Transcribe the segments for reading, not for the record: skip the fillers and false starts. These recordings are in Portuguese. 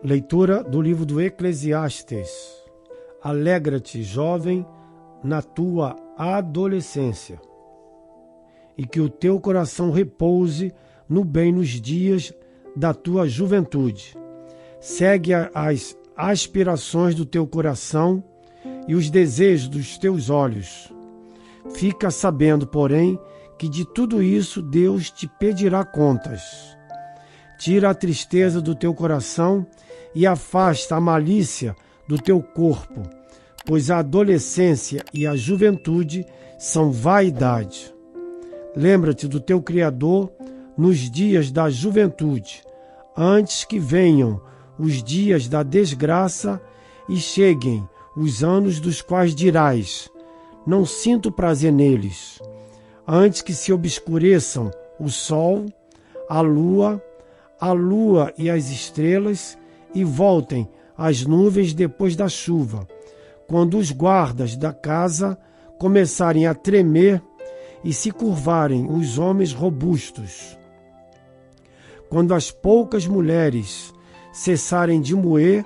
Leitura do livro do Eclesiastes. Alegra-te, jovem, na tua adolescência, e que o teu coração repouse no bem nos dias da tua juventude. Segue as aspirações do teu coração e os desejos dos teus olhos. Fica sabendo, porém, que de tudo isso Deus te pedirá contas. Tira a tristeza do teu coração e afasta a malícia do teu corpo, pois a adolescência e a juventude são vaidade. Lembra-te do teu Criador nos dias da juventude, antes que venham os dias da desgraça e cheguem os anos dos quais dirás: não sinto prazer neles. Antes que se obscureçam o sol, a lua e as estrelas, e voltem as nuvens depois da chuva, quando os guardas da casa começarem a tremer e se curvarem os homens robustos, quando as poucas mulheres cessarem de moer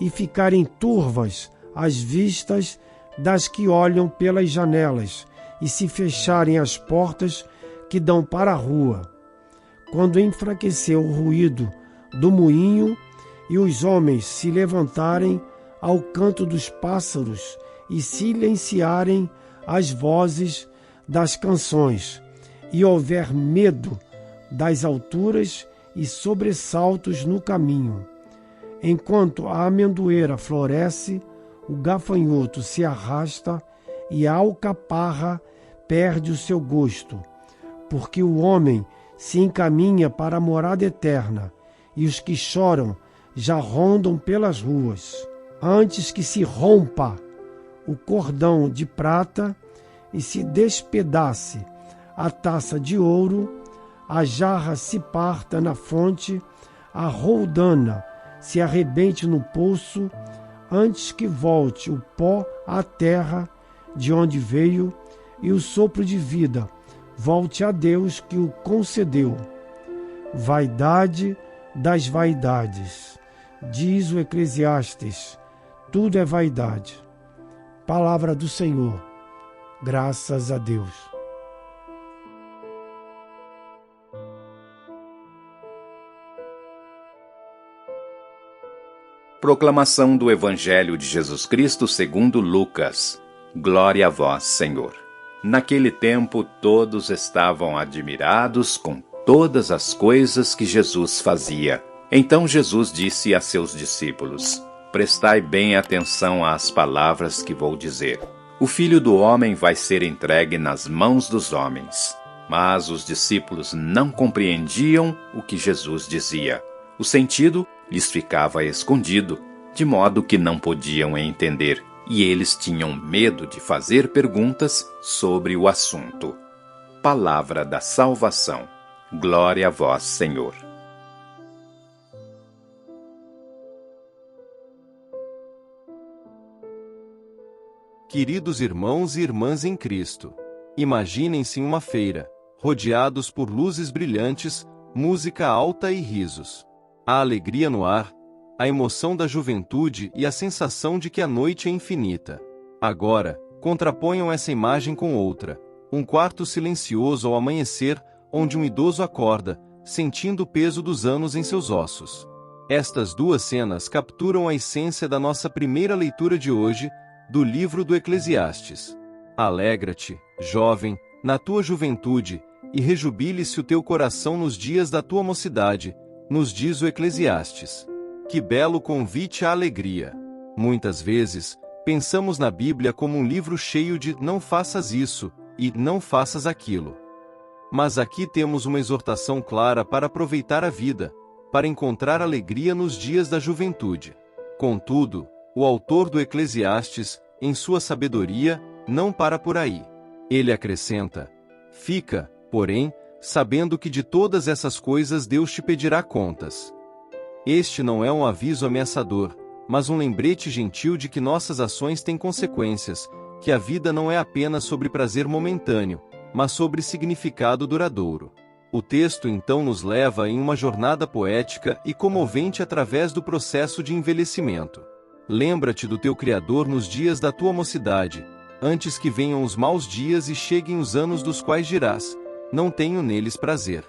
e ficarem turvas as vistas das que olham pelas janelas e se fecharem as portas que dão para a rua, quando enfraquecer o ruído do moinho e os homens se levantarem ao canto dos pássaros e silenciarem as vozes das canções, e houver medo das alturas e sobressaltos no caminho. Enquanto a amendoeira floresce, o gafanhoto se arrasta e a alcaparra perde o seu gosto, porque o homem se encaminha para a morada eterna, e os que choram já rondam pelas ruas. Antes que se rompa o cordão de prata e se despedace a taça de ouro, a jarra se parta na fonte, a roldana se arrebente no poço, antes que volte o pó à terra de onde veio e o sopro de vida volte a Deus que o concedeu. Vaidade das vaidades, diz o Eclesiastes, tudo é vaidade. Palavra do Senhor, graças a Deus. Proclamação do Evangelho de Jesus Cristo segundo Lucas. Glória a vós, Senhor. Naquele tempo todos estavam admirados com todas as coisas que Jesus fazia. Então Jesus disse a seus discípulos: prestai bem atenção às palavras que vou dizer. O Filho do Homem vai ser entregue nas mãos dos homens. Mas os discípulos não compreendiam o que Jesus dizia. O sentido lhes ficava escondido, de modo que não podiam entender, e eles tinham medo de fazer perguntas sobre o assunto. Palavra da salvação. Glória a vós, Senhor. Queridos irmãos e irmãs em Cristo, imaginem-se em uma feira, rodeados por luzes brilhantes, música alta e risos. A alegria no ar, a emoção da juventude e a sensação de que a noite é infinita. Agora, contraponham essa imagem com outra, um quarto silencioso ao amanhecer, onde um idoso acorda, sentindo o peso dos anos em seus ossos. Estas duas cenas capturam a essência da nossa primeira leitura de hoje, do livro do Eclesiastes. Alegra-te, jovem, na tua juventude, e rejubile-se o teu coração nos dias da tua mocidade, nos diz o Eclesiastes. Que belo convite à alegria! Muitas vezes, pensamos na Bíblia como um livro cheio de não faças isso e não faças aquilo. Mas aqui temos uma exortação clara para aproveitar a vida, para encontrar alegria nos dias da juventude. Contudo, o autor do Eclesiastes, em sua sabedoria, não para por aí. Ele acrescenta: fica, porém, sabendo que de todas essas coisas Deus te pedirá contas. Este não é um aviso ameaçador, mas um lembrete gentil de que nossas ações têm consequências, que a vida não é apenas sobre prazer momentâneo, mas sobre significado duradouro. O texto então nos leva em uma jornada poética e comovente através do processo de envelhecimento. Lembra-te do teu Criador nos dias da tua mocidade, antes que venham os maus dias e cheguem os anos dos quais dirás: não tenho neles prazer.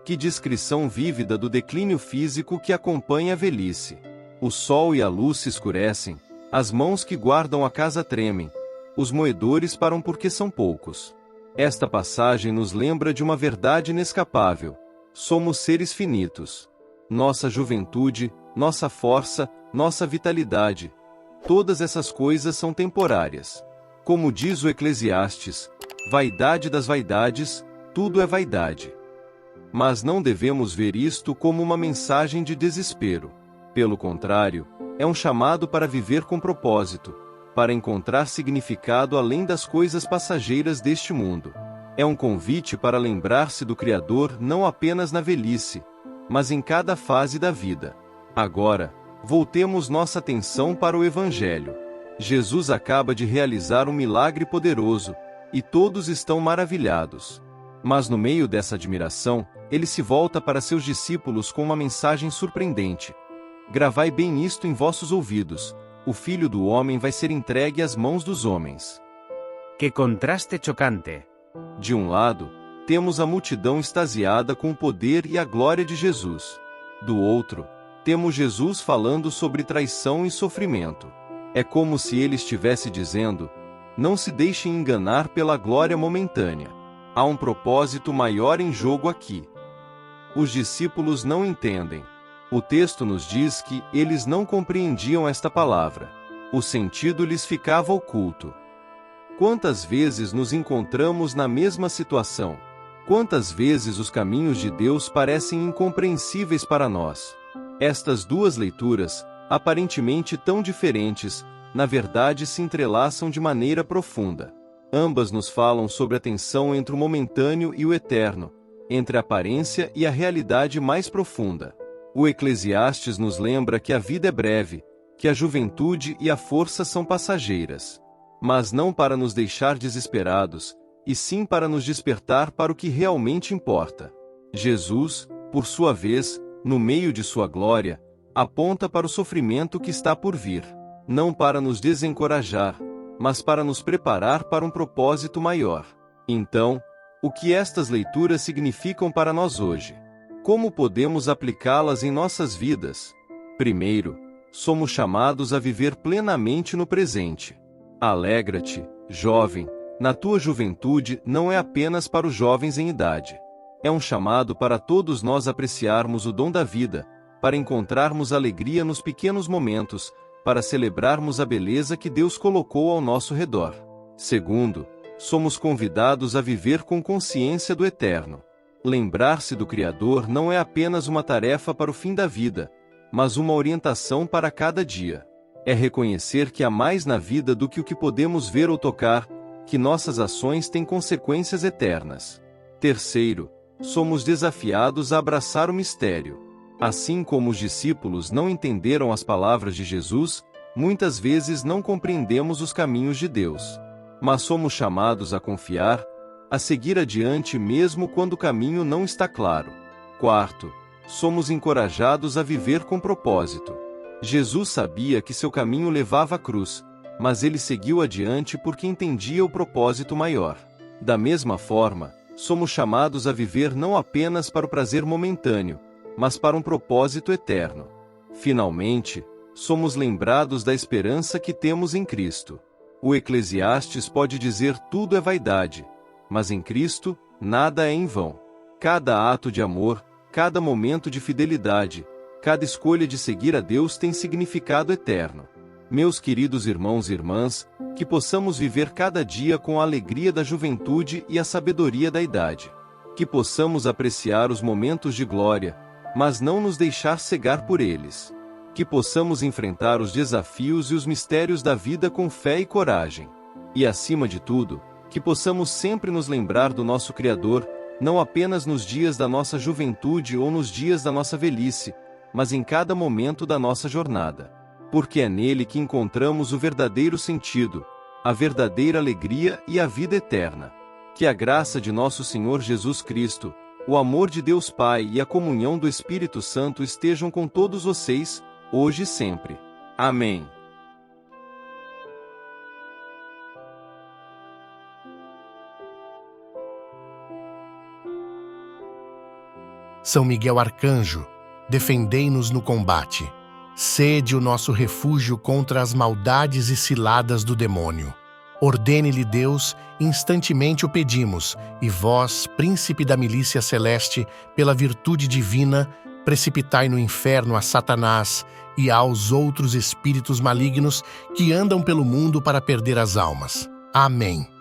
Que descrição vívida do declínio físico que acompanha a velhice. O sol e a luz se escurecem, as mãos que guardam a casa tremem, os moedores param porque são poucos. Esta passagem nos lembra de uma verdade inescapável: somos seres finitos. Nossa juventude, nossa força, nossa vitalidade, todas essas coisas são temporárias. Como diz o Eclesiastes, vaidade das vaidades, tudo é vaidade. Mas não devemos ver isto como uma mensagem de desespero. Pelo contrário, é um chamado para viver com propósito, para encontrar significado além das coisas passageiras deste mundo. É um convite para lembrar-se do Criador não apenas na velhice, mas em cada fase da vida. Agora, voltemos nossa atenção para o Evangelho. Jesus acaba de realizar um milagre poderoso, e todos estão maravilhados. Mas no meio dessa admiração, ele se volta para seus discípulos com uma mensagem surpreendente. Gravai bem isto em vossos ouvidos: o Filho do Homem vai ser entregue às mãos dos homens. Que contraste chocante! De um lado, temos a multidão extasiada com o poder e a glória de Jesus. Do outro, temos Jesus falando sobre traição e sofrimento. É como se ele estivesse dizendo: não se deixem enganar pela glória momentânea. Há um propósito maior em jogo aqui. Os discípulos não entendem. O texto nos diz que eles não compreendiam esta palavra. O sentido lhes ficava oculto. Quantas vezes nos encontramos na mesma situação? Quantas vezes os caminhos de Deus parecem incompreensíveis para nós? Estas duas leituras, aparentemente tão diferentes, na verdade se entrelaçam de maneira profunda. Ambas nos falam sobre a tensão entre o momentâneo e o eterno, entre a aparência e a realidade mais profunda. O Eclesiastes nos lembra que a vida é breve, que a juventude e a força são passageiras. Mas não para nos deixar desesperados, e sim para nos despertar para o que realmente importa. Jesus, por sua vez, no meio de sua glória, aponta para o sofrimento que está por vir, não para nos desencorajar, mas para nos preparar para um propósito maior. Então, o que estas leituras significam para nós hoje? Como podemos aplicá-las em nossas vidas? Primeiro, somos chamados a viver plenamente no presente. Alegra-te, jovem, na tua juventude não é apenas para os jovens em idade. É um chamado para todos nós apreciarmos o dom da vida, para encontrarmos alegria nos pequenos momentos, para celebrarmos a beleza que Deus colocou ao nosso redor. Segundo, somos convidados a viver com consciência do eterno. Lembrar-se do Criador não é apenas uma tarefa para o fim da vida, mas uma orientação para cada dia. É reconhecer que há mais na vida do que o que podemos ver ou tocar, que nossas ações têm consequências eternas. Terceiro, somos desafiados a abraçar o mistério. Assim como os discípulos não entenderam as palavras de Jesus, muitas vezes não compreendemos os caminhos de Deus. Mas somos chamados a confiar, a seguir adiante mesmo quando o caminho não está claro. Quarto, somos encorajados a viver com propósito. Jesus sabia que seu caminho levava à cruz, mas ele seguiu adiante porque entendia o propósito maior. Da mesma forma, somos chamados a viver não apenas para o prazer momentâneo, mas para um propósito eterno. Finalmente, somos lembrados da esperança que temos em Cristo. O Eclesiastes pode dizer tudo é vaidade, mas em Cristo, nada é em vão. Cada ato de amor, cada momento de fidelidade, cada escolha de seguir a Deus tem significado eterno. Meus queridos irmãos e irmãs, que possamos viver cada dia com a alegria da juventude e a sabedoria da idade. Que possamos apreciar os momentos de glória, mas não nos deixar cegar por eles. Que possamos enfrentar os desafios e os mistérios da vida com fé e coragem. E acima de tudo, que possamos sempre nos lembrar do nosso Criador, não apenas nos dias da nossa juventude ou nos dias da nossa velhice, mas em cada momento da nossa jornada. Porque é nele que encontramos o verdadeiro sentido, a verdadeira alegria e a vida eterna. Que a graça de nosso Senhor Jesus Cristo, O amor de Deus Pai e a comunhão do Espírito Santo estejam com todos vocês, hoje e sempre. Amém. São Miguel Arcanjo, defendei-nos no combate. Sede o nosso refúgio contra as maldades e ciladas do demônio. Ordene-lhe Deus, instantemente o pedimos, e vós, príncipe da milícia celeste, pela virtude divina, precipitai no inferno a Satanás e aos outros espíritos malignos que andam pelo mundo para perder as almas. Amém.